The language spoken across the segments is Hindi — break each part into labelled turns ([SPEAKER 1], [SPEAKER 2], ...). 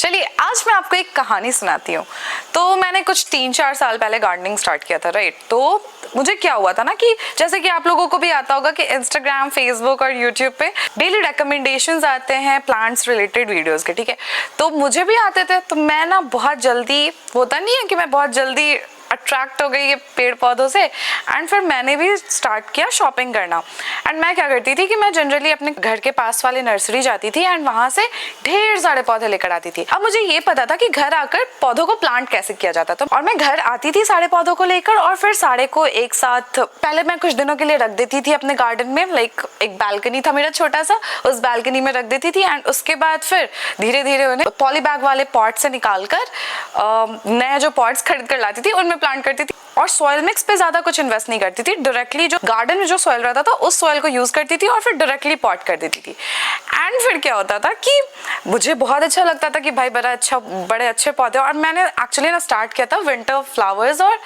[SPEAKER 1] चलिए आज मैं आपको एक कहानी सुनाती हूँ। तो मैंने कुछ 3-4 साल पहले गार्डनिंग स्टार्ट किया था, राइट। तो मुझे क्या हुआ था ना कि जैसे कि आप लोगों को भी आता होगा कि इंस्टाग्राम, फेसबुक और यूट्यूब पे डेली रिकमेंडेशंस आते हैं प्लांट्स रिलेटेड वीडियोस के, ठीक है। तो मुझे भी आते थे, तो मैं ना बहुत जल्दी, होता नहीं है कि मैं बहुत जल्दी अट्रैक्ट हो गई ये पेड़ पौधों से, एंड फिर मैंने भी स्टार्ट किया शॉपिंग करना। एंड मैं क्या करती थी कि मैं जनरली अपने घर के पास वाले नर्सरी जाती थी एंड वहां से ढेर सारे पौधे लेकर आती थी। अब मुझे ये पता था कि घर आकर पौधों को प्लांट कैसे किया जाता था, और मैं घर आती थी सारे पौधों को लेकर और फिर सारे को एक साथ पहले मैं कुछ दिनों के लिए रख देती थी अपने गार्डन में। लाइक एक बालकनी था मेरा छोटा सा, उस बालकनी में रख देती थी एंड उसके बाद फिर धीरे धीरे उन्हें पॉली बैग वाले पॉट से निकाल कर नए जो पॉट्स खरीद कर लाती थी उनमें प्लांट करती थी। और सॉइल मिक्स पे ज्यादा कुछ इन्वेस्ट नहीं करती थी, डायरेक्टली जो गार्डन में जो सॉइल रहता था उस सॉइल को यूज करती थी और फिर डायरेक्टली पॉट कर देती थी। एंड फिर क्या होता था कि मुझे बहुत अच्छा लगता था कि भाई बड़े अच्छे पौधे। और मैंने एक्चुअली ना स्टार्ट किया था विंटर फ्लावर्स और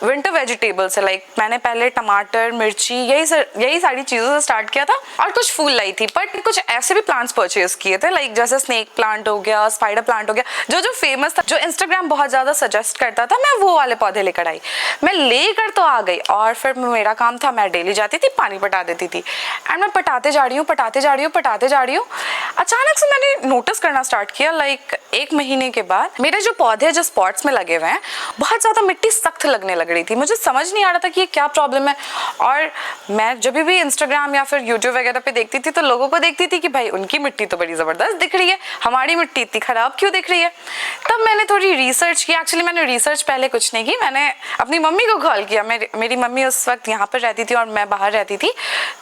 [SPEAKER 1] विंटर वेजिटेबल्स से। लाइक मैंने पहले टमाटर, मिर्ची, यही सारी चीजों से स्टार्ट किया था और कुछ फूल लाई थी। बट कुछ ऐसे भी प्लांट्स परचेज किए थे, लाइक जैसे स्नेक प्लांट हो गया, स्पाइडर प्लांट हो गया, जो फेमस था, जो इंस्टाग्राम बहुत ज्यादा सजेस्ट करता था, मैं वो वाले पौधे लेकर आई। मैं लेकर तो आ गई और फिर मेरा काम था, मैं डेली जाती थी, पानी पटा देती थी। एंड मैं पटाते जा रही हूँ। अचानक से मैंने नोटिस करना स्टार्ट किया, लाइक 1 महीने के बाद मेरे जो पौधे जो स्पॉट्स में लगे हुए हैं, बहुत ज्यादा मिट्टी सख्त लगने लग रही थी। मुझे समझ नहीं आ रहा था कि ये क्या प्रॉब्लम है। और मैं जब भी इंस्टाग्राम या फिर यूट्यूब वगैरह पे देखती थी तो लोगों को देखती थी कि भाई उनकी मिट्टी तो बड़ी जबरदस्त दिख रही है, हमारी मिट्टी इतनी खराब क्यों दिख रही है। तब मैंने थोड़ी रिसर्च की। एक्चुअली मैंने रिसर्च पहले कुछ नहीं की, मैंने अपनी मम्मी को कॉल किया। मेरी मम्मी उस वक्त यहाँ पर रहती थी और मैं बाहर रहती थी।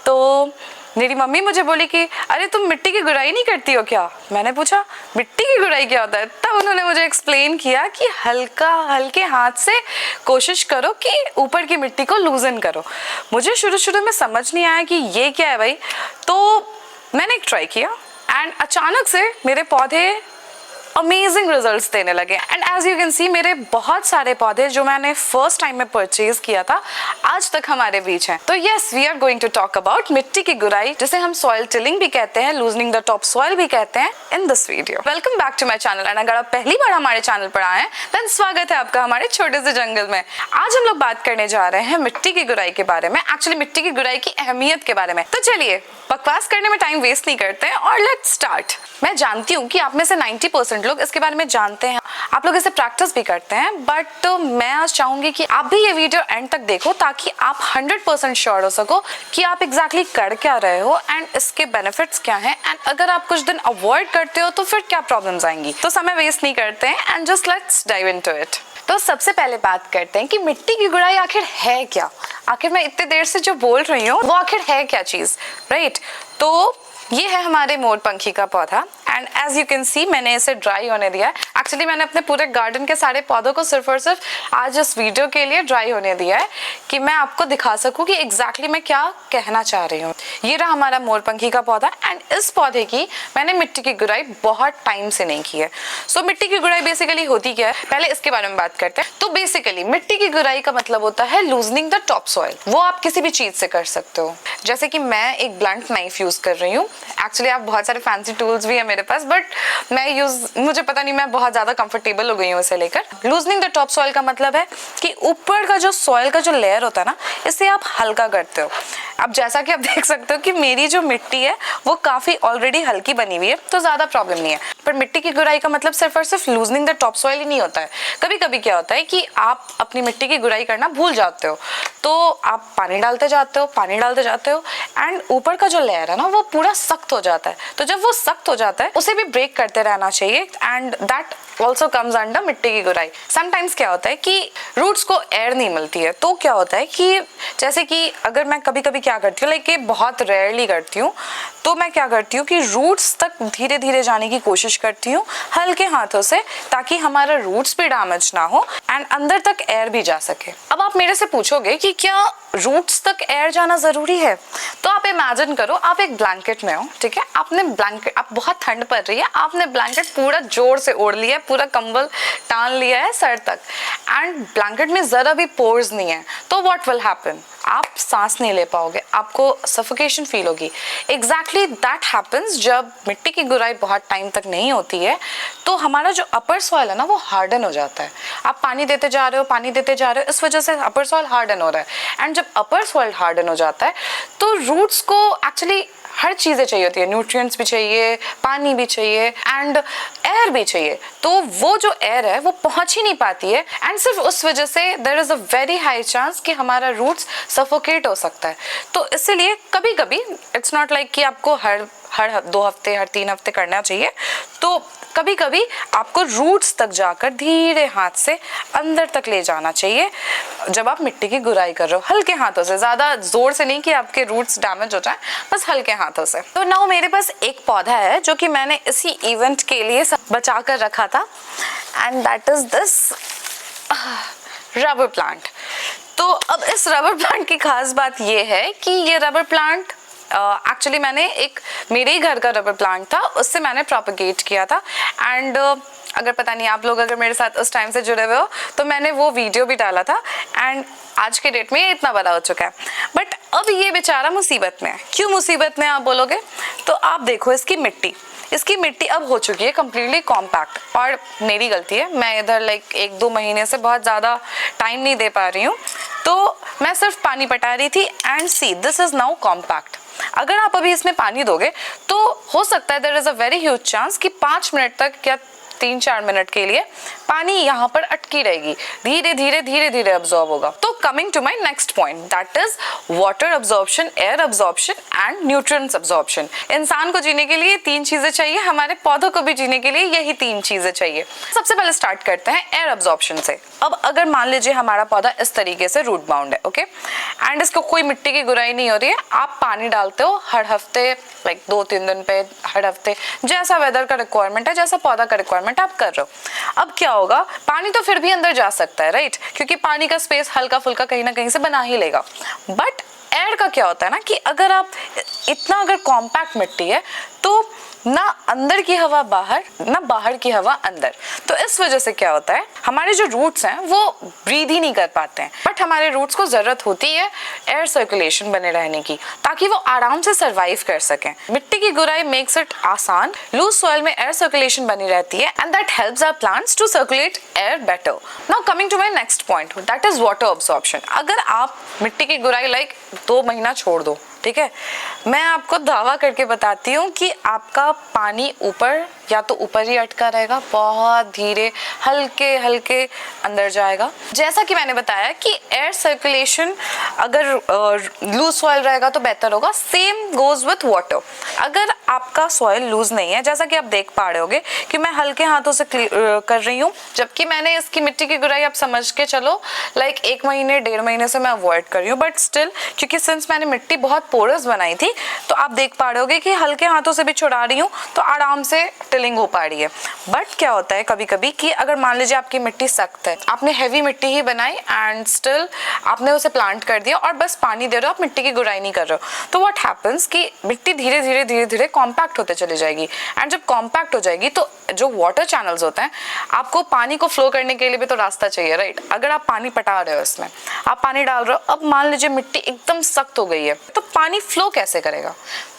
[SPEAKER 1] तो मेरी मम्मी मुझे बोली कि अरे तुम मिट्टी की गुड़ाई नहीं करती हो क्या। मैंने पूछा मिट्टी की गुड़ाई क्या होता है। तब उन्होंने मुझे एक्सप्लेन किया कि हल्के हाथ से कोशिश करो कि ऊपर की मिट्टी को लूजन करो। मुझे शुरू में समझ नहीं आया कि ये क्या है भाई। तो मैंने एक ट्राई किया एंड अचानक से मेरे पौधे अमेजिंग रिजल्ट्स देने लगे। And as you can see मेरे बहुत सारे पौधे जो मैंने फर्स्ट टाइम में परचेज किया था आज तक हमारे बीच हैं। तो yes, we are going to talk about मिट्टी की गुड़ाई, जिसे हम सॉइल टिलिंग भी कहते हैं, लूजनिंग द टॉप सॉइल भी कहते हैं, in this video. Welcome back to my channel and अगर आप पहली बार हमारे चैनल पर आए हैं देन स्वागत है आपका हमारे छोटे से जंगल में। आज हम लोग बात करने जा रहे हैं मिट्टी की गुड़ाई के बारे में, एक्चुअली मिट्टी की गुड़ाई की अहमियत के बारे में। तो चलिए बकवास करने में टाइम वेस्ट नहीं करते हैं और लेट्स स्टार्ट। मैं जानती हूँ कि आप में से 90% लोग इसके बारे में जानते हैं, आप लोग इसे प्रैक्टिस भी करते हैं, बट मैं आज चाहूंगी कि आप भी ये वीडियो एंड तक देखो ताकि आप 100% श्योर हो सको कि आप एग्जैक्टली कर क्या रहे हो एंड इसके बेनिफिट्स क्या हैं, एंड अगर आप कुछ दिन अवॉइड करते हो तो फिर क्या प्रॉब्लम्स आएंगी। तो समय वेस्ट नहीं करते हैं and just let's dive into it. तो सबसे पहले बात करते हैं कि मिट्टी की गुड़ाई आखिर है क्या। आखिर मैं इतने देर से जो बोल रही हूँ वो आखिर है क्या चीज, राइट। तो ये है हमारे मोरपंखी का पौधा and as you can see मैंने इसे ड्राई होने दिया है। एक्चुअली मैंने अपने पूरे गार्डन के सारे पौधों को सिर्फ और सिर्फ आज इस वीडियो के लिए ड्राई होने दिया है कि मैं आपको दिखा सकूं कि एग्जैक्टली मैं क्या कहना चाह रही हूँ। ये रहा हमारा मोरपंखी का पौधा एंड इस पौधे की मैंने मिट्टी की गुड़ाई बहुत टाइम से नहीं की है। सो मिट्टी की गुड़ाई बेसिकली होती क्या है, पहले इसके बारे में बात करते हैं। तो बेसिकली मिट्टी की गुड़ाई का मतलब होता है लूजनिंग द टॉप सॉइल। वो आप किसी भी चीज से कर सकते हो, जैसे कि मैं एक ब्लंट नाइफ यूज कर रही हूँ। एक्चुअली आप बहुत सारे फैंसी टूल्स भी है मेरे पास, बट मुझे पता नहीं, मैं बहुत ज्यादा कंफर्टेबल हो गई हूँ इसे लेकर। लूजनिंग द टॉप सॉइल का मतलब है कि ऊपर का जो सॉइल का जो लेयर होता है ना, इसे आप हल्का करते हो। अब जैसा कि आप देख सकते हो कि मेरी जो मिट्टी है वो काफी ऑलरेडी हल्की बनी हुई है, तो ज्यादा प्रॉब्लम नहीं है। पर मिट्टी की गुड़ाई का मतलब सिर्फ और सिर्फ लूजनिंग द टॉप सॉइल ही नहीं होता है। कभी कभी क्या होता है कि आप अपनी मिट्टी की गुड़ाई करना भूल जाते हो, तो आप पानी डालते जाते हो एंड ऊपर का जो लेयर है ना वो पूरा सख्त हो जाता है। तो जब वो सख्त हो जाता है उसे भी ब्रेक करते रहना चाहिए and that also comes under मिट्टी की गुड़ाई। समटाइम्स क्या होता है कि रूट्स को एयर नहीं मिलती है, तो क्या होता है कि जैसे कि अगर मैं कभी कभी क्या करती हूँ, लाइक ये बहुत रेयरली करती हूँ, तो मैं क्या करती हूँ कि रूट्स तक धीरे धीरे जाने की कोशिश करती हूँ हल्के हाथों से, ताकि हमारा रूट्स भी डैमेज ना हो एंड अंदर तक एयर भी जा सके। अब आप मेरे से पूछोगे कि क्या रूट्स तक एयर जाना जरूरी है। तो आप इमेजिन करो, आप एक ब्लैंकेट में हो, ठीक है, आपने ब्लैंकेट, आप बहुत ठंड पड़ रही है, आपने ब्लैंकेट पूरा जोर से ओढ़ लिया है, पूरा कंबल टान लिया है सर तक एंड ब्लैंकेट में जरा भी पोर्स नहीं है, तो व्हाट विल हैपन, आप सांस नहीं ले पाओगे, आपको सफोकेशन फील होगी। एग्जैक्टली दैट हैपन्स जब मिट्टी की गुराई बहुत टाइम तक नहीं होती है, तो हमारा जो अपर सॉइल है ना वो हार्डन हो जाता है। आप पानी देते जा रहे हो, पानी देते जा रहे हो, इस वजह से अपर सॉइल हार्डन हो रहा है। एंड जब अपर सॉइल हार्डन हो जाता है तो रूट्स को एक्चुअली हर चीज़ें चाहिए होती है, न्यूट्रिएंट्स भी चाहिए, पानी भी चाहिए एंड एयर भी चाहिए। तो वो जो एयर है वो पहुंच ही नहीं पाती है, एंड सिर्फ उस वजह से there is a very high chance कि हमारा रूट्स सफोकेट हो सकता है। तो इसीलिए कभी कभी इट्स नॉट लाइक कि आपको हर 2 हफ्ते, हर 3 हफ्ते करना चाहिए। तो कभी कभी आपको रूट्स तक जाकर धीरे हाथ से अंदर तक ले जाना चाहिए जब आप मिट्टी की गुराई कर रहे हो, हल्के हाथों से, ज़्यादा जोर से नहीं कि आपके रूट्स डैमेज हो जाए, बस हल्के हाथों से। तो नाउ मेरे पास एक पौधा है जो कि मैंने इसी इवेंट के लिए बचा कर रखा था, and that is this rubber plant. तो अब इस रबर प्लांट की खास बात ये है कि ये रबर प्लांट एक्चुअली मैंने एक मेरे ही घर का रबर प्लांट था, उससे मैंने प्रोपगेट किया था। एंड अगर पता नहीं आप लोग अगर मेरे साथ उस टाइम से जुड़े हुए हो तो मैंने वो वीडियो भी डाला था, एंड आज के डेट में ये इतना बड़ा हो चुका है। बट अब ये बेचारा मुसीबत में है। क्यों मुसीबत में आप बोलोगे? तो आप देखो इसकी मिट्टी अब हो चुकी है कम्प्लीटली कॉम्पैक्ट, और मेरी गलती है, मैं इधर लाइक 1-2 महीने से बहुत ज़्यादा टाइम नहीं दे पा रही हूँ, तो मैं सिर्फ पानी पटा रही थी। And see this is now compact. अगर आप अभी इसमें पानी दोगे तो हो सकता है there is a very huge chance कि 5 मिनट तक या 3-4 मिनट के लिए पानी यहाँ पर अटकी रहेगी, धीरे धीरे अब्जॉर्ब होगा। तो coming to my next point, that is water absorption, air absorption and nutrients absorption. इंसान को जीने के लिए 3 चीजें चाहिए, हमारे पौधों को भी जीने के लिए यही 3 चीजें चाहिए। सबसे पहले स्टार्ट करते हैं एयर अब्जॉर्प्शन से। अब अगर मान लीजिए हमारा पौधा इस तरीके से रूट बाउंड है, ओके, एंड इसको कोई मिट्टी की गुराई नहीं हो रही है, आप पानी डालते हो हर हफ्ते, लाइक 2-3 दिन पे, हर हफ्ते, जैसा वेदर का रिक्वायरमेंट है, जैसा पौधा का रिक्वायरमेंट आप कर रहे हो। अब क्या होगा, पानी तो फिर भी अंदर जा सकता है, राइट, क्योंकि पानी का स्पेस हल्का फुल्का कहीं ना कहीं से बना ही लेगा। बट एयर का क्या होता है ना कि अगर आप अगर कॉम्पैक्ट मिट्टी है तो ना अंदर की हवा बाहर, ना बाहर की हवा अंदर, तो इस वजह से क्या होता है, हमारे जो रूट्स हैं वो ब्रीथ ही नहीं कर पाते हैं। बट हमारे रूट्स को जरूरत होती है एयर सर्कुलेशन बने रहने की, ताकि वो आराम से सरवाइव कर सकें। मिट्टी की गुराई मेक्स इट आसान, लूज सॉइल में एयर सर्कुलेशन बनी रहती है, and that helps our plants to circulate air better. Now coming to my next point, that is water absorption. अगर आप मिट्टी की गुराई लाइक 2 महीना छोड़ दो, ठीक है, मैं आपको दावा करके बताती हूँ कि आपका पानी ऊपर या तो ऊपर ही अटका रहेगा, बहुत धीरे हल्के हल्के अंदर जाएगा। जैसा कि मैंने बताया कि एयर सर्कुलेशन अगर लूज सॉइल रहेगा तो बेहतर होगा, सेम गोज विथ वाटर। अगर आपका सॉइल लूज नहीं है, जैसा कि आप देख पा रहे होगे कि मैं हल्के हाथों से कर रही हूँ, जबकि मैंने इसकी मिट्टी की गुराई आप समझ के चलो लाइक 1 महीने 1.5 महीने से मैं अवॉइड कर रही हूँ। बट स्टिल, क्योंकि सिंस मैंने मिट्टी बहुत पोरस बनाई थी, तो आप देख पा रहे होगे कि हल्के हाथों से भी छुड़ा रही हूँ तो आराम से टिलिंग हो पा रही है। बट क्या होता है कभी कभी कि अगर मान लीजिए आपकी मिट्टी सख्त है, आपने हैवी मिट्टी ही बनाई एंड स्टिल आपने उसे प्लांट कर दिया और बस पानी दे रहे हो, आप मिट्टी की गुराई नहीं कर रहे हो, तो व्हाट हैपेंस कि मिट्टी धीरे धीरे कॉम्पैक्ट होते चली जाएगी। एंड जब कॉम्पैक्ट हो जाएगी तो जो वाटर चैनल्स होते हैं, आपको पानी को फ्लो करने के लिए भी तो रास्ता चाहिए, राइट। अगर आप पानी पटा रहे हो, इसमें आप पानी डाल रहे हो, अब मान लीजिए मिट्टी एकदम सख्त हो गई है, तो पानी फ्लो कैसे करेगा?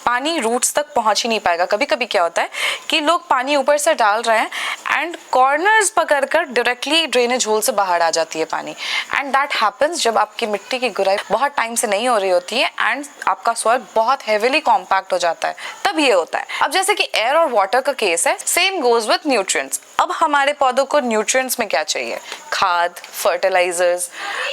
[SPEAKER 1] पानी रूट्स तक पहुंच ही नहीं पाएगा। कभी कभी क्या होता है कि लोग पानी ऊपर से डाल रहे हैं एंड कॉर्नर्स पकड़कर डायरेक्टली ड्रेनेज होल से बाहर आ जाती है पानी, एंड दैट हैपेंस जब आपकी मिट्टी की गुराई बहुत टाइम से नहीं हो रही होती है एंड आपका सॉइल बहुत हेवीली कॉम्पैक्ट हो जाता है, तब ये होता है। अब जैसे कि एयर और वाटर का केस है, सेम गोज विथ न्यूट्रिएंट्स। अब हमारे पौधों को न्यूट्रिएंट्स में क्या चाहिए? खाद, फर्टिलाइजर्स,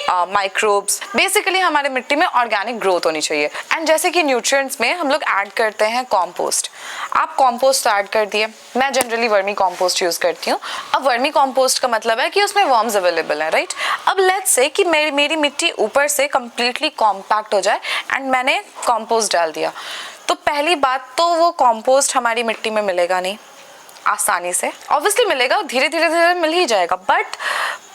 [SPEAKER 1] माइक्रोब्स, बेसिकली हमारे मिट्टी में ऑर्गेनिक ग्रोथ होनी चाहिए। एंड जैसे कि न्यूट्रिएंट्स में हम लोग ऐड करते हैं कॉम्पोस्ट। आप कॉम्पोस्ट ऐड कर दिए, मैं जनरली वर्मी कॉम्पोस्ट यूज करती हूँ। अब वर्मी कॉम्पोस्ट का मतलब है कि उसमें वर्म्स अवेलेबल है, राइट। अब लेट्स से कि मेरी मिट्टी ऊपर से कंप्लीटली कॉम्पैक्ट हो जाए एंड मैंने कॉम्पोस्ट डाल दिया, तो पहली बात तो वो कॉम्पोस्ट हमारी मिट्टी में मिलेगा नहीं आसानी से। ऑब्वियसली मिलेगा, धीरे धीरे मिल ही जाएगा, बट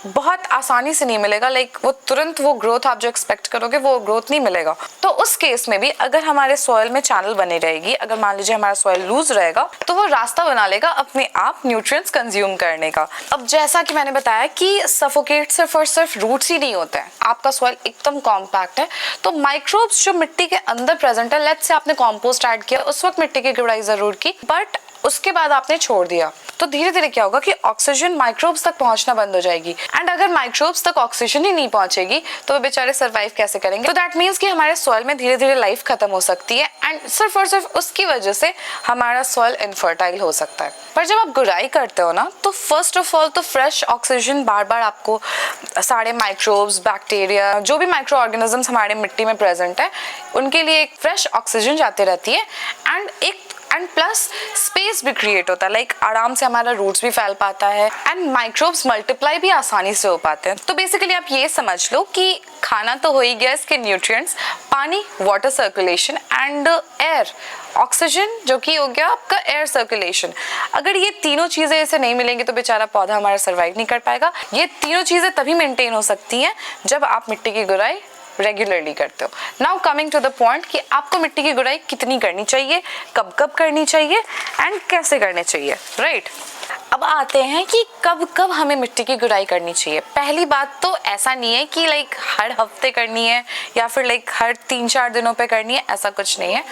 [SPEAKER 1] बहुत आसानी से नहीं मिलेगा, लाइक वो तुरंत वो ग्रोथ आप जो एक्सपेक्ट करोगे वो ग्रोथ नहीं मिलेगा। तो उस केस में भी अगर हमारे सॉइल में चैनल बनी रहेगी, अगर मान लीजिए हमारा सॉइल लूज रहेगा, तो वो रास्ता बना लेगा अपने आप न्यूट्रिएंट्स कंज्यूम करने का। अब जैसा कि मैंने बताया कि सफोकेट सिर्फ और सिर्फ रूट्स ही नहीं होते हैं, आपका सॉइल एकदम कॉम्पैक्ट है, तो माइक्रोब्स जो मिट्टी के अंदर प्रेजेंट है, लेट्स से आपने कंपोस्ट ऐड किया, उस वक्त मिट्टी की गुड़ाई जरूर की, बट उसके बाद आपने छोड़ दिया, तो धीरे धीरे क्या होगा कि ऑक्सीजन माइक्रोब्स तक पहुंचना बंद हो जाएगी। एंड अगर माइक्रोब्स तक ऑक्सीजन ही नहीं पहुंचेगी तो वो बेचारे सरवाइव कैसे करेंगे? तो दैट मीन्स कि हमारे सॉइल में धीरे धीरे लाइफ खत्म हो सकती है, एंड सिर्फ और सिर्फ उसकी वजह से हमारा सॉइल इनफर्टाइल हो सकता है। पर जब आप गुड़ाई करते हो ना, तो फर्स्ट ऑफ ऑल तो फ्रेश ऑक्सीजन बार बार आपको सारे माइक्रोब्स, बैक्टीरिया, जो भी माइक्रो ऑर्गेनिजम्स हमारे मिट्टी में प्रेजेंट है, उनके लिए एक फ्रेश ऑक्सीजन जाती रहती है, एंड प्लस स्पेस भी क्रिएट होता है, लाइक आराम से हमारा रूट्स भी फैल पाता है, एंड माइक्रोब्स मल्टीप्लाई भी आसानी से हो पाते हैं। तो बेसिकली आप ये समझ लो कि खाना तो हो ही गया, इसके न्यूट्रिएंट्स, पानी, water circulation and air, oxygen जो कि हो गया आपका एयर सर्कुलेशन। अगर ये तीनों चीजें इसे नहीं मिलेंगी तो बेचारा पौधा हमारा सर्वाइव नहीं कर पाएगा। ये तीनों चीजें तभी मेंटेन हो सकती हैं जब आप मिट्टी की गुड़ाई रेगुलरली करते हो। Now coming to the point कि आपको मिट्टी की गुड़ाई कितनी करनी चाहिए, कब कब करनी चाहिए एंड कैसे करने चाहिए, राइट? अब आते हैं कि कब कब हमें मिट्टी की गुड़ाई करनी चाहिए। पहली बात तो ऐसा नहीं है कि लाइक हर हफ्ते करनी है या फिर लाइक हर 3-4 दिनों पे करनी है, ऐसा कुछ नहीं है।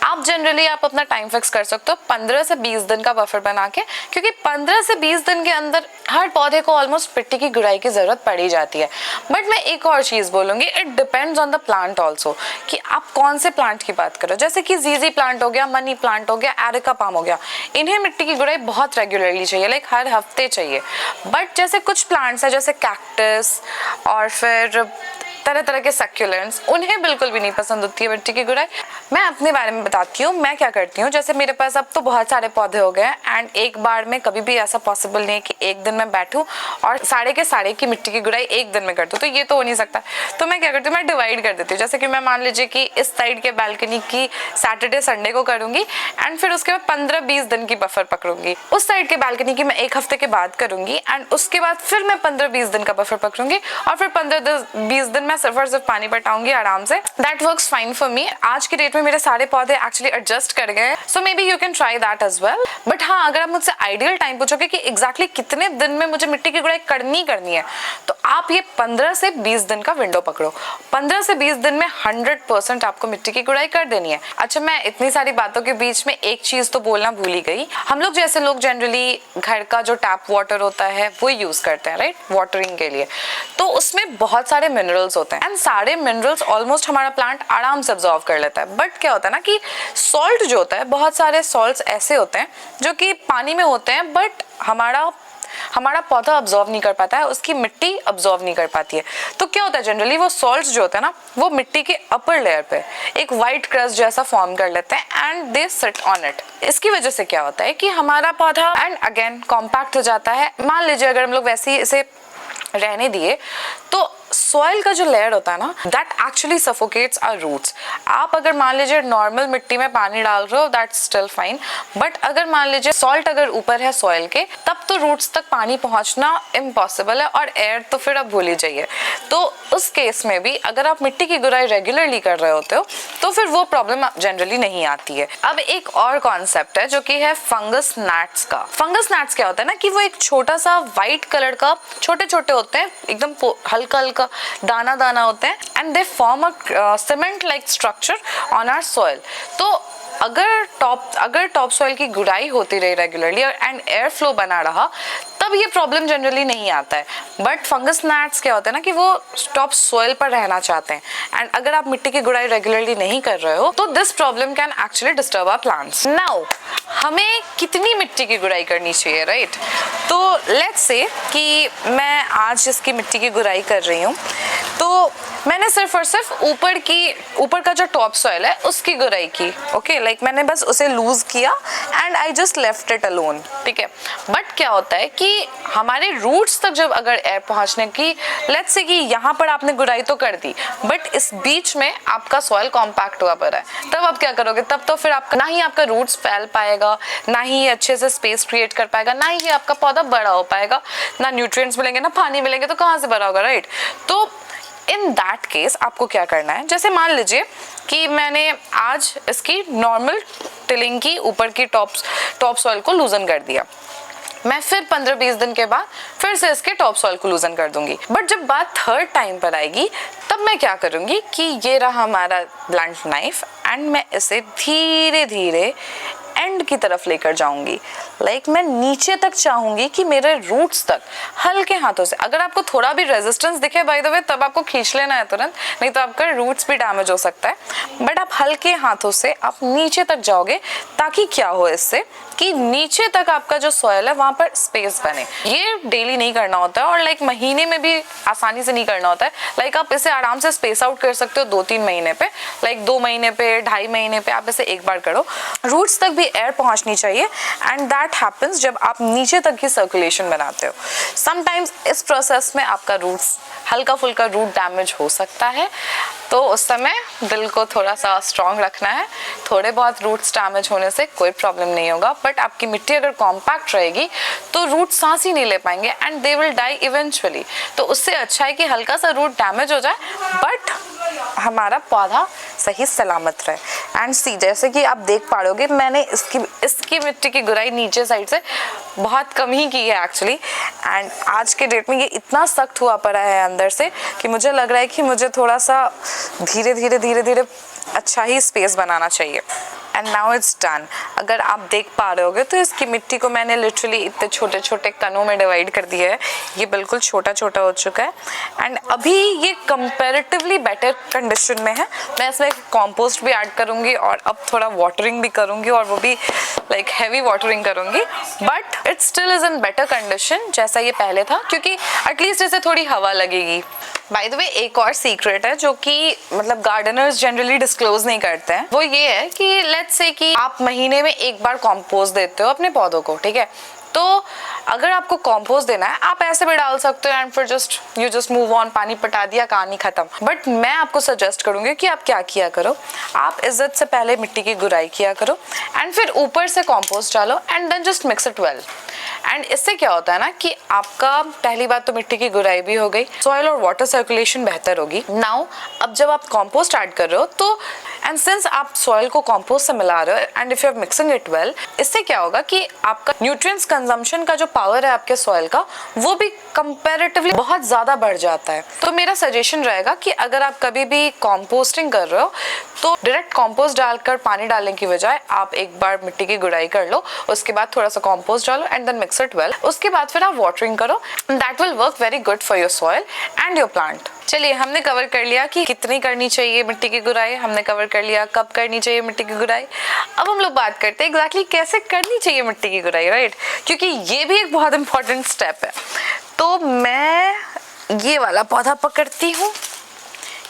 [SPEAKER 1] आप जनरली आप अपना टाइम फिक्स कर सकते हो 15 से 20 दिन का बफर बना के, क्योंकि 15 से 20 दिन के अंदर हर पौधे को ऑलमोस्ट मिट्टी की गुड़ाई की जरूरत पड़ ही जाती है। बट मैं एक और चीज बोलूंगी, it depends on the plant also, कि आप कौन से प्लांट की बात करो। जैसे कि जीजी प्लांट हो गया, मनी प्लांट हो गया, एरिका पाम हो गया, इन्हें मिट्टी की गुड़ाई बहुत रेगुलरली चाहिए, लाइक हर हफ्ते चाहिए। बट जैसे कुछ प्लांट्स है जैसे कैक्टस और फिर तरह तरह के सक्यूलेंट्स, उन्हें बिल्कुल भी नहीं पसंद होती है मिट्टी की गुड़ाई। मैं अपने बारे में बताती हूँ, मैं क्या करती हूँ। जैसे मेरे पास अब तो बहुत सारे पौधे हो गए हैं, एंड एक बार में कभी भी ऐसा पॉसिबल नहीं है कि एक दिन में बैठूं और सारे के सारे की मिट्टी की गुड़ाई एक दिन में कर दूं, तो ये तो हो नहीं सकता। तो मैं क्या करती हूँ, मैं डिवाइड कर देती हूँ। जैसे कि मैं मान लीजिए कि इस साइड के बालकनी की सैटरडे संडे को करूंगी, एंड फिर उसके बाद 15-20 दिन की बफर पकड़ूंगी। उस साइड के बालकनी की मैं एक हफ्ते के बाद करूंगी, एंड उसके बाद फिर मैं 15-20 दिन का बफर पकड़ूंगी, और फिर 15-20 दिन मैं सिर्फ और सिर्फ पानी पटाऊंगी आराम से। That works fine for me. आज के डेट में मेरे सारे पौधे एक्चुअली एडजस्ट कर गए, so maybe you can try that as well. But हाँ, अगर आप मुझसे आइडियल टाइम पूछोगे कि एग्जैक्टली कितने दिन में मुझे मिट्टी की गुड़ाई करनी है, तो आप ये 15 से 20 दिन का विंडो पकड़ो। 15 से 20 दिन में 100% आपको मिट्टी की गुड़ाई कर देनी है। अच्छा, मैं इतनी सारी बातों के बीच में एक चीज तो बोलना भूल ही गई। हम लोग जैसे लोग जनरली घर का जो टैप वाटर होता है वो यूज करते हैं, राइट, वाटरिंग के लिए, तो उसमें बहुत सारे मिनरल्स होते हैं, एंड सारे मिनरल्स ऑलमोस्ट हमारा प्लांट आराम से अब्सॉर्ब कर लेता है। बट क्या होता है ना कि सॉल्ट जो होता है, बहुत सारे सॉल्ट्स ऐसे होते हैं जो कि पानी में होते हैं, बट हमारा पौधा अब्सॉर्ब नहीं कर पाता है, उसकी मिट्टी अब्सॉर्ब नहीं कर पाती है। तो क्या होता है, जनरली वो सॉल्ट्स जो होते हैं ना, वो मिट्टी के अपर लेयर पे एक वाइट क्रस्ट जैसा फॉर्म कर लेते हैं, and they sit on it. इसकी वजह से क्या होता है कि हमारा पौधा एंड अगेन कॉम्पैक्ट हो जाता है। मान लीजिए अगर हम लोग वैसे ही इसे रहने दिए तो सॉइल का जो लेयर होता है ना, दैट एक्चुअली सफोकेट्स आवर रूट्स। आप अगर मान लीजिए नॉर्मल मिट्टी में पानी डाल रहे हो, दैट्स स्टिल फाइन, बट अगर मान लीजिए सॉल्ट अगर ऊपर है सॉइल के, तब तो रूट्स तक पानी पहुंचना इम्पॉसिबल है, और एयर तो फिर आप भूल ही जाइए। तो उस केस में भी अगर आप मिट्टी की गुड़ाई रेगुलरली कर रहे होते हो तो फिर वो प्रॉब्लम जनरली नहीं आती है। अब एक और कॉन्सेप्ट है जो कि है फंगस gnats का। फंगस gnats क्या होता है ना कि वो एक छोटा सा व्हाइट कलर का, छोटे छोटे होते हैं, एकदम हल्का हल्का दाना दाना होते हैं, and they form a cement like structure on our soil. तो अगर टॉप सॉइल की गुड़ाई होती रही रेगुलरली एंड एयर फ्लो बना रहा, तब ये प्रॉब्लम जनरली नहीं आता है। बट फंगस gnats क्या होता है ना कि वो टॉप सॉइल पर रहना चाहते हैं, एंड अगर आप मिट्टी की गुड़ाई रेगुलरली नहीं कर रहे हो तो this problem can actually disturb our plants. Now हमें कितनी मिट्टी की गुड़ाई करनी चाहिए, राइट? तो लेट्स से कि मैं आज इसकी मिट्टी की गुड़ाई कर रही हूँ, तो मैंने सिर्फ और सिर्फ ऊपर का जो टॉप सॉइल है उसकी गुराई की, ओके, लाइक मैंने बस उसे लूज किया and I just left it alone, ठीक है। बट क्या होता है कि हमारे रूट्स तक जब अगर एयर पहुंचने की, लेट्स से कि यहाँ पर आपने गुराई तो कर दी बट इस बीच में आपका सॉइल कॉम्पैक्ट हुआ पड़ा है, तब आप क्या करोगे? तब तो फिर आपका ना ही आपका रूट्स फैल पाएगा, ना ही अच्छे से स्पेस क्रिएट कर पाएगा, ना ही आपका पौधा बड़ा हो पाएगा, ना न्यूट्रिएंट्स मिलेंगे, ना पानी मिलेंगे, तो कहाँ से बड़ा होगा, राइट? तो इन दैट केस आपको क्या करना है, जैसे मान लीजिए कि मैंने आज इसकी नॉर्मल टिलिंग की ऊपर की टॉप सॉइल को लूजन कर दिया, मैं फिर 15-20 दिन के बाद फिर से इसके टॉप सॉइल को लूजन कर दूंगी। बट जब बात थर्ड टाइम पर आएगी तब मैं क्या करूंगी कि ये रहा हमारा ब्लंट नाइफ एंड मैं इसे धीरे धीरे एंड की तरफ लेकर जाऊंगी, लाइक मैं नीचे तक चाहूंगी कि मेरे रूट्स तक हल्के हाथों से, अगर आपको थोड़ा भी रेजिस्टेंस दिखे बाय द वे तब आपको खींच लेना है तुरंत, नहीं तो आपका रूट्स भी डैमेज हो सकता है। बट आप हल्के हाथों से आप नीचे तक जाओगे ताकि क्या हो इससे कि नीचे तक आपका जो सॉइल है वहां पर स्पेस बने। ये डेली नहीं करना होता है और लाइक महीने में भी आसानी से नहीं करना होता है, लाइक आप इसे आराम से स्पेस आउट कर सकते हो 2-3 महीने पे, लाइक 2 महीने पे, 2.5 महीने पे आप इसे एक बार करो। रूट्स तक भी एयर पहुंचनी चाहिए एंड दैट हैपेंस जब आप नीचे तक की सर्कुलेशन बनाते हो। समटाइम्स इस प्रोसेस में आपका रूट्स हल्का फुल्का रूट डैमेज हो सकता है, तो उस समय दिल को थोड़ा सा स्ट्रांग रखना है। थोड़े बहुत रूट्स डैमेज होने से कोई प्रॉब्लम नहीं होगा, बट आपकी मिट्टी अगर कॉम्पैक्ट रहेगी तो रूट सांस ही नहीं ले पाएंगे and they will die eventually. तो उससे अच्छा है कि हल्का सा रूट डैमेज हो जाए बट हमारा पौधा सही सलामत रहे। एंड सी, जैसे कि आप देख पा रहे मैंने इसकी मिट्टी की गुराई नीचे साइड से बहुत कम ही की है एक्चुअली, एंड आज के डेट में ये इतना सख्त हुआ पड़ा है अंदर से कि मुझे लग रहा है कि मुझे थोड़ा सा धीरे धीरे अच्छा ही स्पेस बनाना चाहिए। And now it's done. अगर आप देख पा रहे होगे तो इसकी मिट्टी को मैंने लिटरली इतने छोटे छोटे कणों में डिवाइड कर दिया है, ये बिल्कुल छोटा छोटा हो चुका है एंड अभी ये कंपैरेटिवली बेटर कंडीशन में है। मैं इसमें कंपोस्ट भी ऐड करूंगी और अब थोड़ा वाटरिंग भी करूंगी और वो भी लाइक हैवी वाटरिंग करूंगी, but it still is in better condition जैसा ये पहले था, क्योंकि एटलीस्ट इसे थोड़ी हवा लगेगी। बाय द वे एक और सीक्रेट है जो कि मतलब गार्डनर्स जनरली डिस्क्लोज नहीं करते हैं, वो ये है कि लेट्स से कि आप महीने में एक बार कंपोस्ट देते हो अपने पौधों को, ठीक है, तो अगर आपको कंपोस्ट देना है आप ऐसे भी डाल सकते हो एंड फिर यू जस्ट मूव ऑन, पानी पटा दिया, कहानी खत्म। बट मैं आपको सजेस्ट करूंगी कि आप क्या किया करो, आप इज्जत से पहले मिट्टी की गुराई किया करो एंड फिर ऊपर से कंपोस्ट डालो and then just mix it well. And इससे क्या होता है ना कि आपका पहली बात तो मिट्टी की गुराई भी हो गई, सॉइल और वाटर सर्कुलेशन बेहतर होगी। नाउ अब जब आप कंपोस्ट ऐड कर रहे हो तो एंड सिंस आप सॉइल को कंपोस्ट से मिला रहे हो and if you are mixing it well, इससे क्या होगा कि आपका न्यूट्रिएंट्स कंजम्पशन का जो पावर है आपके सॉइल का वो भी कंपैरेटिवली बहुत ज्यादा बढ़ जाता है। तो मेरा सजेशन रहेगा कि अगर आप कभी भी कंपोस्टिंग कर रहे हो तो डायरेक्ट कंपोस्ट डालकर पानी डालने की बजाय आप एक बार मिट्टी की गुड़ाई कर लो, उसके बाद थोड़ा सा कंपोस्ट डालो and then mix it well, उसके बाद फिर आप वाटरिंग करो, that will work very good for your soil and your plant. चलिए हमने कवर कर लिया कि कितनी करनी चाहिए मिट्टी की गुड़ाई, हमने कवर कर लिया कब करनी चाहिए मिट्टी की गुड़ाई। अब हम लोग बात करते हैं एग्जैक्टली कैसे करनी चाहिए मिट्टी की गुड़ाई, राइट, क्योंकि ये भी एक बहुत इंपॉर्टेंट स्टेप है। तो मैं ये वाला पौधा पकड़ती हूँ,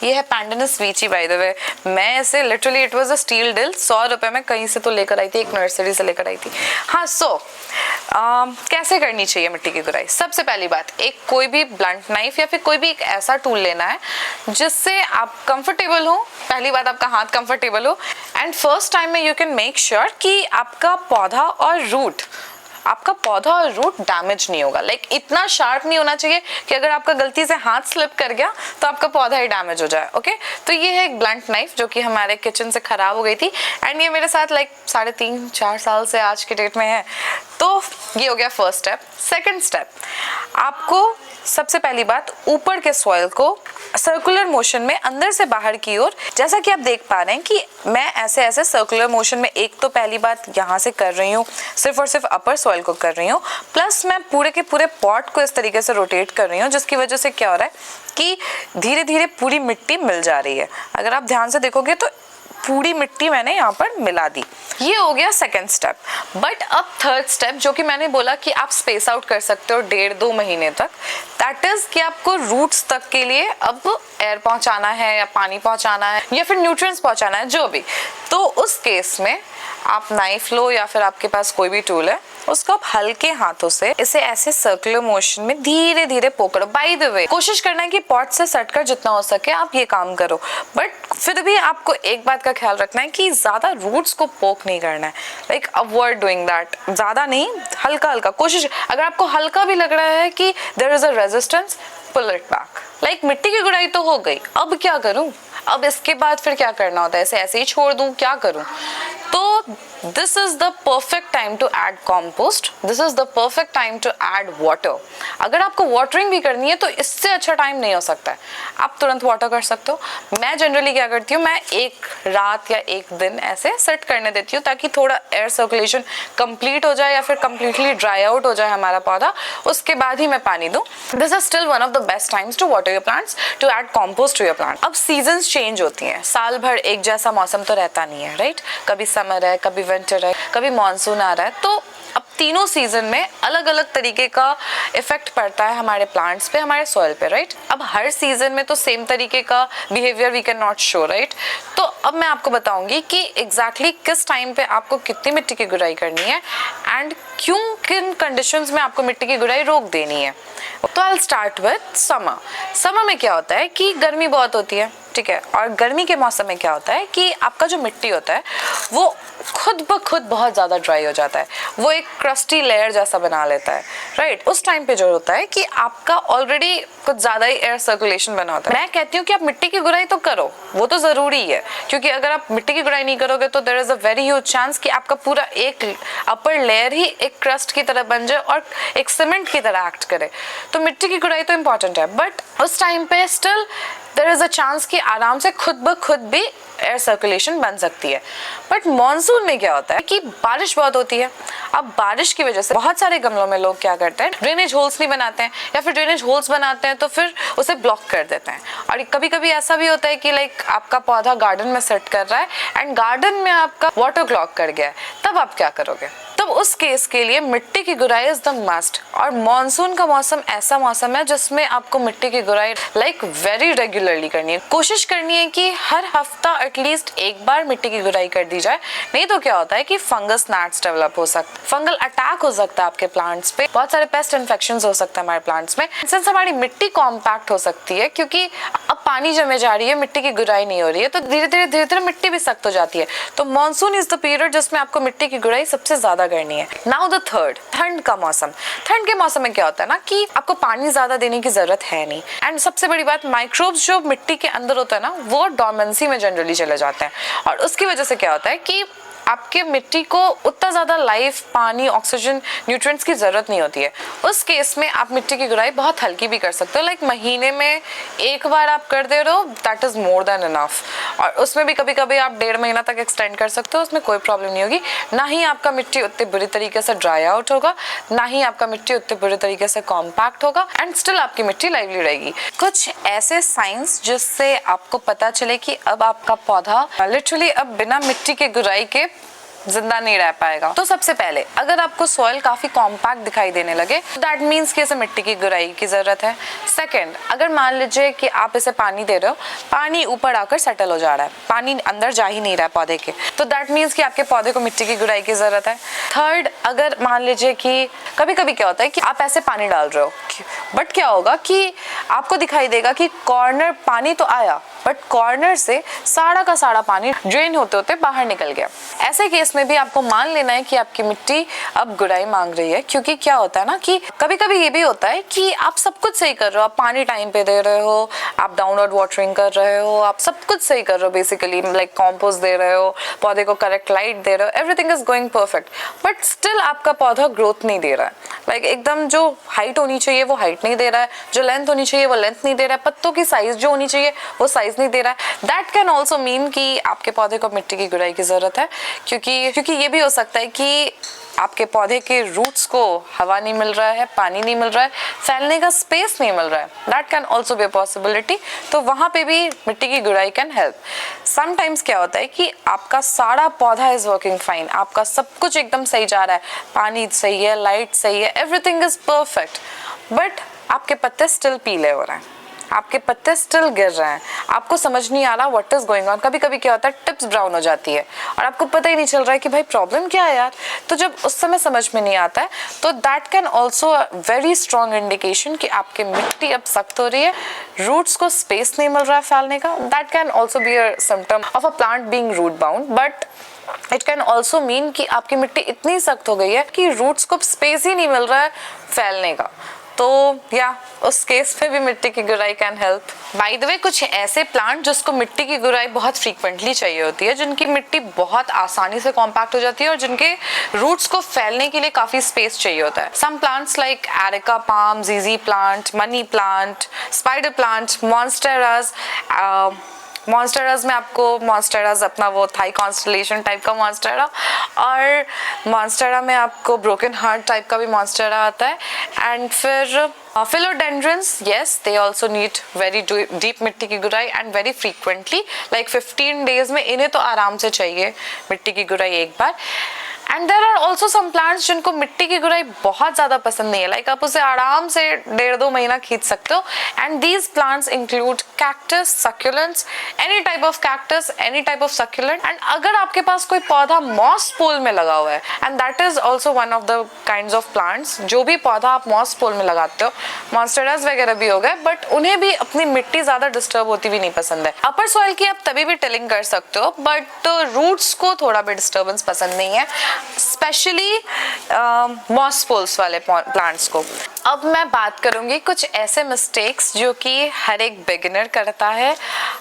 [SPEAKER 1] ये है पैंडनस वीची बाय द वे। मैं इसे literally it was a steal deal, 100 रुपए में कहीं से तो लेकर आई थी, एक नर्सरी से लेकर आई थी। हाँ, कैसे करनी चाहिए मिट्टी की गुड़ाई। सबसे पहली बात, एक कोई भी ब्लंट नाइफ या फिर कोई भी एक ऐसा टूल लेना है जिससे आप कंफर्टेबल हो। पहली बात, आपका हाथ कंफर्टेबल हो एंड फर्स्ट टाइम में यू कैन मेक श्योर कि आपका पौधा और रूट डैमेज नहीं होगा। लाइक इतना शार्प नहीं होना चाहिए कि अगर आपका गलती से हाथ स्लिप कर गया तो आपका पौधा ही डैमेज हो जाए। ओके, तो ये है एक ब्लंट नाइफ जो कि हमारे किचन से खराब हो गई थी एंड ये मेरे साथ लाइक 3.5-4 साल से आज के डेट में है। तो ये हो गया फर्स्ट स्टेप। सेकंड स्टेप, आपको सबसे पहली बात ऊपर के सॉइल को सर्कुलर मोशन में अंदर से बाहर की ओर, जैसा कि आप देख पा रहे हैं कि मैं ऐसे सर्कुलर मोशन में एक तो पहली बात यहाँ से कर रही हूँ, सिर्फ और सिर्फ अपर सॉइल को कर रही हूँ, प्लस मैं पूरे के पूरे पॉट को इस तरीके से रोटेट कर रही हूँ, जिसकी वजह से क्या हो रहा है कि धीरे धीरे पूरी मिट्टी मिल जा रही है। अगर आप ध्यान से देखोगे तो पूरी मिट्टी मैंने यहाँ पर मिला दी। ये हो गया सेकंड स्टेप। बट अब थर्ड स्टेप जो कि मैंने बोला कि आप स्पेस आउट कर सकते हो 1.5-2 महीने तक, दैट इज कि आपको रूट्स तक के लिए अब एयर पहुंचाना है या पानी पहुंचाना है या फिर न्यूट्रिएंट्स पहुंचाना है, जो भी। तो उस केस में आप नाइफ लो या फिर आपके पास कोई भी टूल है, उसको आप हल्के हाथों से इसे ऐसे सर्कुलर मोशन में धीरे धीरे पोक करो। बाय द वे, कोशिश करना है कि पॉट से सटकर जितना हो सके आप ये काम करो, बट फिर भी आपको एक बात का ख्याल रखना है कि ज्यादा रूट्स को पोक नहीं करना है। लाइक अवॉइड डूइंग दैट, ज्यादा नहीं, हल्का हल्का कोशिश। अगर आपको हल्का भी लग रहा है कि there is a resistance, pull it back. Like मिट्टी की गुड़ाई तो हो गई, अब क्या करूं, अब इसके बाद फिर क्या करना होता है, ऐसे ही छोड़ दूं, क्या करूं? तो this is the perfect time to add compost, this is the perfect time to add water. अगर आपको वाटरिंग भी करनी है तो इससे अच्छा टाइम नहीं हो सकता है, आप तुरंत वाटर कर सकते हो। मैं जनरली क्या करती हूँ, मैं एक रात या एक दिन ऐसे सेट करने देती हूँ ताकि थोड़ा एयर सर्कुलेशन कंप्लीट हो जाए या फिर कंप्लीटली ड्राई आउट हो जाए हमारा पौधा, उसके बाद ही मैं पानी दूँ। This is still one of the best times to water your plants, to add compost to your plant. अब सीजन्स चेंज होती हैं, साल भर एक जैसा मौसम तो रहता नहीं है, राइट? कभी समर है, कभी विंटर है, कभी मॉनसून आ रहा है। तो अब तीनों सीजन में अलग अलग तरीके का इफेक्ट पड़ता है हमारे प्लांट्स पे, हमारे सॉइल पे, राइट? अब हर सीजन में तो सेम तरीके का behaviour we can not show, right? तो अब मैं आपको बताऊंगी कि एग्जैक्टली किस टाइम पे आपको कितनी मिट्टी की गुड़ाई करनी है एंड क्यों, किन कंडीशंस में आपको मिट्टी की गुड़ाई रोक देनी है। तो I will start with summer. Summer में क्या होता है कि गर्मी बहुत होती है, ठीक है? और गर्मी के मौसम में क्या होता है कि आपका जो मिट्टी होता है वो खुद ब खुद बहुत ज़्यादा ड्राई हो जाता है, वो एक क्रस्टी लेयर जैसा बना लेता है, राइट? उस टाइम पे जो होता है कि आपका ऑलरेडी कुछ ज़्यादा ही एयर सर्कुलेशन बना होता है। मैं कहती हूँ कि आप मिट्टी की गुड़ाई तो करो, वो तो ज़रूरी है, क्योंकि अगर आप मिट्टी की गुड़ाई नहीं करोगे तो there is a very huge chance कि आपका पूरा एक अपर लेयर ही एक क्रस्ट की तरह बन जाए और एक सीमेंट की तरह एक्ट करे। तो मिट्टी की गुड़ाई तो इम्पॉर्टेंट है, बट उस टाइम पे still there is a chance कि आराम से खुद ब खुद भी एयर सर्कुलेशन बन सकती है। बट मॉनसून में क्या होता है कि बारिश बहुत होती है। अब बारिश की वजह से बहुत सारे गमलों में लोग क्या करते हैं, ड्रेनेज होल्स नहीं बनाते हैं, या फिर ड्रेनेज होल्स बनाते हैं तो फिर उसे ब्लॉक कर देते हैं। और कभी कभी ऐसा भी होता है कि लाइक आपका पौधा गार्डन में सेट कर रहा है एंड गार्डन में आपका वाटर क्लॉग कर गया है, तब आप क्या करोगे? तब उस केस के लिए मिट्टी की गुड़ाई इज द मस्ट। और मॉनसून का मौसम ऐसा मौसम है जिसमें आपको मिट्टी की गुड़ाई लाइक वेरी रेगुलरली करनी है। कोशिश करनी है कि हर हफ्ता एटलीस्ट एक बार मिट्टी की गुड़ाई कर दी जाए, नहीं तो क्या होता है कि फंगस न्याट्स डेवलप हो सकते, फंगल अटैक हो सकता है आपके प्लांट्स पे, बहुत सारे पेस्ट इन्फेक्शंस हो सकते हैं हमारे प्लांट्स में। सिंस हमारी मिट्टी कॉम्पैक्ट हो सकती है क्योंकि अब पानी जमे जा रही है, मिट्टी की गुड़ाई नहीं हो रही है, तो धीरे धीरे मिट्टी भी सख्त हो जाती है। तो मॉनसून इज द पीरियड जिसमें आपको मिट्टी की गुड़ाई सबसे ज्यादा करनी है। नाउ द थर्ड, ठंड का मौसम। ठंड के मौसम में क्या होता है ना कि आपको पानी ज्यादा देने की जरूरत है नहीं, एंड सबसे बड़ी बात, माइक्रोब्स जो मिट्टी के अंदर होता है ना वो डोर्मेंसी में जनरली चले जाते हैं, और उसकी वजह से क्या होता है कि आपके मिट्टी को उतना ज़्यादा लाइफ, पानी, ऑक्सीजन, न्यूट्रिएंट्स की ज़रूरत नहीं होती है। उस केस में आप मिट्टी की गुड़ाई बहुत हल्की भी कर सकते हो, लाइक महीने में एक बार आप कर दे रहे हो, that is more than enough. और उसमें भी कभी कभी आप 1.5 महीना तक एक्सटेंड कर सकते हो, उसमें कोई प्रॉब्लम नहीं होगी। ना ही आपका मिट्टी उतनी बुरी तरीके से ड्राई आउट होगा, ना ही आपका मिट्टी उतनी बुरी तरीके से कॉम्पैक्ट होगा, एंड स्टिल आपकी मिट्टी लाइवली रहेगी। कुछ ऐसे साइंस जिससे आपको पता चले कि अब आपका पौधा लिटरली अब बिना मिट्टी के गुड़ाई के जिंदा नहीं रह पाएगा। तो सबसे पहले अगर आपको सॉइल काफी कॉम्पैक्ट दिखाई देने लगे, दैट मीन्स कि इसे मिट्टी की गुड़ाई की जरूरत है। सेकंड, अगर मान लीजिए कि आप इसे पानी दे रहे हो, पानी ऊपर आकर सेटल हो जा रहा है, पानी अंदर जा ही नहीं रहा है पौधे के, तो दैट मीन्स कि आपके पौधे को मिट्टी की गुड़ाई की जरूरत है। थर्ड, अगर मान लीजिए कि कभी कभी क्या होता है कि आप ऐसे पानी डाल रहे हो, बट क्या होगा कि आपको दिखाई देगा कि कॉर्नर पानी तो आया, बट कॉर्नर से सारा का सारा पानी ड्रेन होते होते बाहर निकल गया। ऐसे केस में भी आपको मान लेना है कि आपकी मिट्टी अब गुड़ाई मांग रही है, क्योंकि क्या होता है ना कि कभी कभी ये भी होता है कि आप सब कुछ सही कर रहे हो, आप पानी टाइम पे दे रहे हो, आप डाउनवर्ड वाटरिंग कर रहे हो, आप सब कुछ सही कर रहे हो, बेसिकली लाइक कॉम्पोस्ट दे रहे हो, पौधे को करेक्ट लाइट दे रहे हो, everything is going perfect, but still आपका पौधा ग्रोथ नहीं दे रहा है। लाइक एकदम जो हाइट होनी चाहिए वो हाइट नहीं दे रहा है, जो लेंथ होनी चाहिए वो लेंथ नहीं दे रहा है, पत्तों की साइज जो होनी चाहिए वो साइज एक्सरसाइज नहीं दे रहा है, दैट कैन ऑल्सो मीन कि आपके पौधे को मिट्टी की गुड़ाई की ज़रूरत है, क्योंकि ये भी हो सकता है कि आपके पौधे के रूट्स को हवा नहीं मिल रहा है, पानी नहीं मिल रहा है, फैलने का स्पेस नहीं मिल रहा है, that can also be a possibility. तो वहाँ पे भी मिट्टी की गुड़ाई कैन हेल्प। समटाइम्स क्या होता है कि आपका सारा पौधा इज़ वर्किंग फाइन, आपका सब कुछ एकदम सही जा रहा है, पानी सही है, लाइट सही है, एवरीथिंग इज़ परफेक्ट, बट आपके पत्ते स्टिल पीले हो रहे हैं, आपके पत्ते स्टिल गिर रहे हैं, आपको समझ नहीं आ रहा व्हाट इज गोइंग ऑन। कभी कभी क्या होता है टिप्स ब्राउन हो जाती है और आपको पता ही नहीं चल रहा है कि भाई प्रॉब्लम क्या है यार। तो जब उस समय समझ में नहीं आता है तो that can also very strong indication कि आपकी मिट्टी अब सख्त हो रही है, रूट्स को स्पेस नहीं मिल रहा है फैलने का। That can also be a symptom of a plant being root bound, but it can also mean कि आपकी मिट्टी इतनी सख्त हो गई है कि रूट्स को स्पेस ही नहीं मिल रहा है फैलने का। तो या उस केस में भी मिट्टी की गुड़ाई can help. By the way, कुछ ऐसे प्लांट जिसको मिट्टी की गुड़ाई बहुत फ्रीक्वेंटली चाहिए होती है, जिनकी मिट्टी बहुत आसानी से कॉम्पैक्ट हो जाती है और जिनके रूट्स को फैलने के लिए काफ़ी स्पेस चाहिए होता है। Some plants like areca palm, जीजी plant, money plant, spider plant, monsteras. Monsteras में आपको मॉन्स्टेरास अपना वो थाई कॉन्स्टलेशन टाइप का मॉन्स्टेरा, और मॉन्स्टेरा में आपको ब्रोकन हार्ट टाइप का भी मॉन्स्टेरा आता है। एंड फिर फिलोडेंड्रन्स, yes, they also need very deep मिट्टी की गुड़ाई and very frequently, like 15 days में इन्हें तो आराम से चाहिए मिट्टी की गुड़ाई एक बार। And there are also some plants जिनको मिट्टी की गुड़ाई बहुत ज़्यादा पसंद नहीं है, लाइक आप उसे आराम से 1.5-2 महीना खींच सकते हो। And these plants include cactus, succulents, any type of cactus, any type of succulent. And अगर आपके पास कोई पौधा मॉस पोल में लगा हुआ है, and that is also one of the kind of plants, जो भी पौधा आप मॉस पोल में लगाते हो, मॉन्स्टेरास वगैरह भी हो गए, बट उन्हें भी अपनी मिट्टी ज़्यादा डिस्टर्ब होती भी नहीं पसंद है। अपर सॉइल की आप तभी भी टिलिंग कर सकते हो, बट रूट्स को थोड़ा भी डिस्टर्बेंस पसंद नहीं है, स्पेशली मॉस पोल्स वाले प्लांट्स को। अब मैं बात करूंगी कुछ ऐसे मिस्टेक्स जो कि हर एक बिगिनर करता है,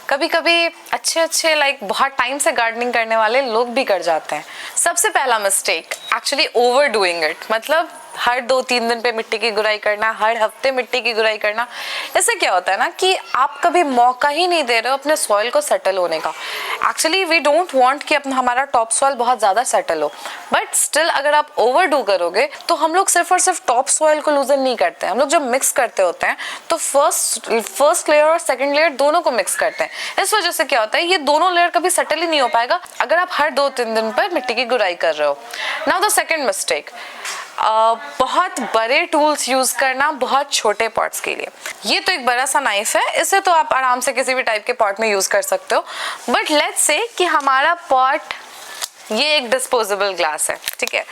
[SPEAKER 1] कभी कभी अच्छे लाइक बहुत टाइम से गार्डनिंग करने वाले लोग भी कर जाते हैं। सबसे पहला mistake actually over doing it, मतलब हर 2-3 दिन पे मिट्टी की गुड़ाई करना, हर हफ्ते मिट्टी की गुड़ाई करना। इससे क्या होता है ना कि आप कभी मौका ही नहीं दे रहे हो अपने सॉइल को सेटल होने का। एक्चुअली वी डोंट वांट कि अपना हमारा टॉप सॉइल बहुत ज़्यादा सेटल हो, बट स्टिल अगर आप ओवर डू करोगे तो हम लोग सिर्फ और सिर्फ टॉप सॉइल को लूजन नहीं करते हैं। हम लोग जब मिक्स करते होते हैं तो फर्स्ट लेयर और सेकेंड लेयर दोनों को मिक्स करते हैं। इस वजह से क्या होता है, ये दोनों लेयर कभी सेटल ही नहीं हो पाएगा अगर आप हर 2-3 दिन पर मिट्टी की गुड़ाई कर रहे हो। नाउ द सेकेंड मिस्टेक, बहुत बड़े टूल्स यूज करना बहुत छोटे पॉट्स के लिए। ये तो एक बड़ा सा नाइफ है, इसे तो आप आराम से किसी भी टाइप के पॉट में यूज कर सकते हो, बट लेट्स से कि हमारा पॉट ये एक डिस्पोजेबल ग्लास है, ठीक है।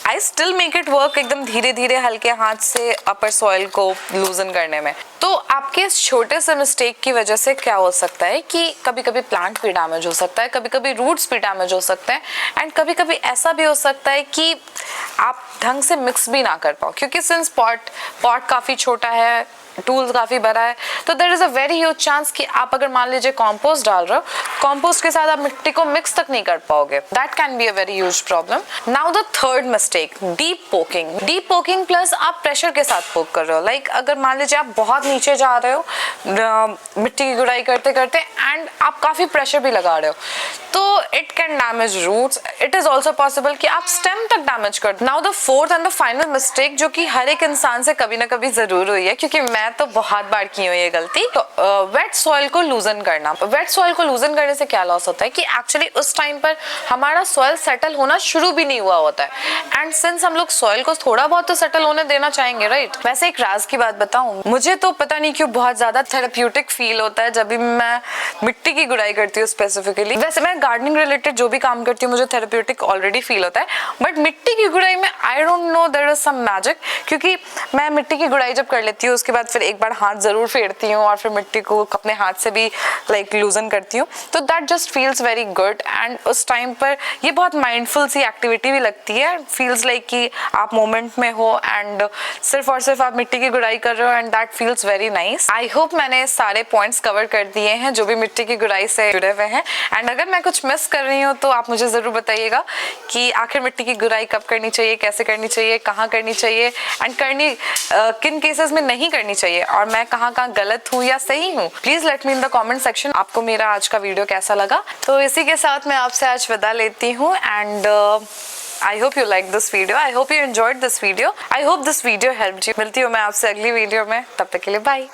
[SPEAKER 1] I still make it work एकदम धीरे धीरे हल्के हाथ से अपर सॉइल को लूजन करने में। तो आपके इस छोटे से मिस्टेक की वजह से क्या हो सकता है कि कभी कभी प्लांट भी डैमेज हो सकता है, कभी कभी रूट्स भी डैमेज हो सकते हैं, एंड कभी कभी ऐसा भी हो सकता है कि आप ढंग से मिक्स भी ना कर पाओ, क्योंकि सिंस पॉट काफ़ी छोटा है, टूल्स काफ़ी बड़ा है, तो there is a very huge chance कि आप अगर मान लीजिए कॉम्पोस्ट डाल रहे हो, कॉम्पोस्ट के साथ आप मिट्टी को मिक्स तक नहीं कर पाओगे। That can be a very huge problem. Now the third mistake, deep poking. Deep poking plus आप प्रेशर के साथ पोक कर रहे हो, लाइक अगर मान लीजिए आप बहुत नीचे जा रहे हो मिट्टी की गुड़ाई करते करते एंड आप काफ़ी प्रेशर भी लगा रहे हो, तो it can damage roots. It is also possible कि आप स्टेम तक डैमेज कर दो। Now the fourth and the final mistake, जो कि हर एक इंसान से कभी ना कभी ज़रूर हुई है, क्योंकि मैं तो बहुत बार की हूँ ये गलती, तो वेट सॉइल को लूजन करना। वेट सॉइल को लूजन करने से क्या लॉस होता है कि एक्चुअली उस टाइम पर हमारा सॉइल सेटल होना शुरू भी नहीं हुआ होता है, एंड सिंस हम लोग सॉइल को थोड़ा बहुत तो सेटल होने देना चाहेंगे, राइट। वैसे एक राज की बात बताऊं, मुझे तो पता नहीं क्यों बहुत ज्यादा थेरेप्यूटिक फील होता है जब भी मैं मिट्टी की गुड़ाई करती हूँ स्पेसिफिकली। वैसे मैं गार्डनिंग रिलेटेड जो भी काम करती हूँ मुझे थेरेप्यूटिक ऑलरेडी फील होता है, बट मिट्टी की गुड़ाई में I don't know there is some magic, क्योंकि मैं मिट्टी की गुड़ाई जब कर लेती हूँ उसके बाद फिर एक बार हाथ जरूर फेरती हूँ और फिर मिट्टी को अपने हाथ से भी लाइक लूजन करती हूँ, तो that just feels very good. And उस टाइम पर ये बहुत माइंडफुल सी एक्टिविटी भी लगती है, फील्स लाइक कि आप मोमेंट में हो एंड सिर्फ और सिर्फ आप मिट्टी की गुड़ाई कर रहे हो, and that feels very nice. I hope मैंने सारे पॉइंट्स कवर कर दिए हैं जो भी मिट्टी की गुड़ाई से जुड़े हुए हैं, एंड अगर मैं कुछ मिस कर रही हूँ तो आप मुझे ज़रूर बताइएगा कि आखिर मिट्टी की गुड़ाई कब करनी चाहिए, कैसे करनी चाहिए, कहाँ करनी चाहिए, एंड करनी किन केसेस में नहीं करनी चाहिए। चाहिए और मैं कहाँ कहाँ गलत हूँ या सही हूँ, please let me in the comment section. आपको मेरा आज का वीडियो कैसा लगा। तो इसी के साथ मैं आपसे आज विदा लेती हूँ and I hope you liked this video. I hope you enjoyed this video. I hope this video helped you. मिलती हूँ मैं आपसे अगली वीडियो में, तब तक के लिए बाय।